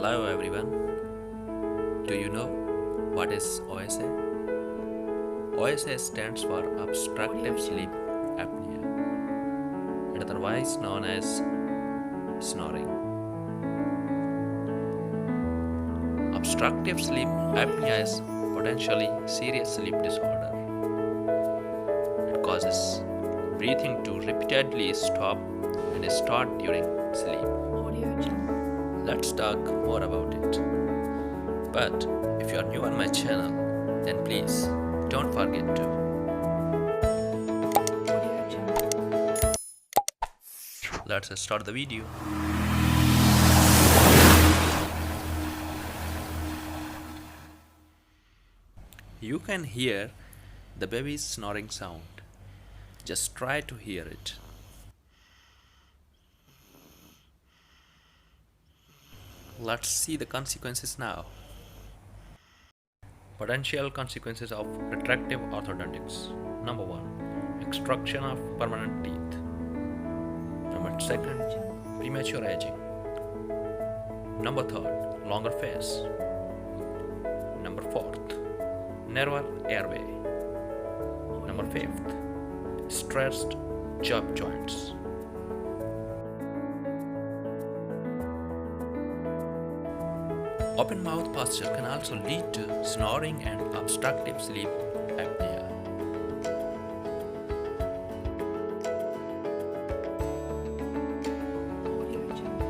Hello everyone. Do you know what is OSA? OSA stands for obstructive sleep apnea, and otherwise known as snoring. Obstructive sleep apnea is potentially serious sleep disorder. It causes breathing to repeatedly stop and start during sleep. Let's talk more about it. But if you are new on my channel, then please don't forget to let's start the video. You can hear the baby's snoring sound. Just try to hear it. Let's see the consequences now. Potential consequences of retractive orthodontics. Number 1. Extraction of permanent teeth. Number 2. Premature aging. Number 3. Longer face. Number 4. Narrower airway. Number 5. Stressed jaw joints. Open mouth posture can also lead to snoring and obstructive sleep apnea.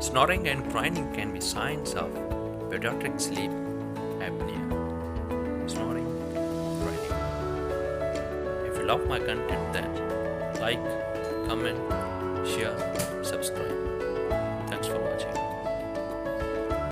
Snoring and grinding can be signs of pediatric sleep apnea. Snoring, grinding. If you love my content, then like, comment, share, subscribe. Thanks for watching.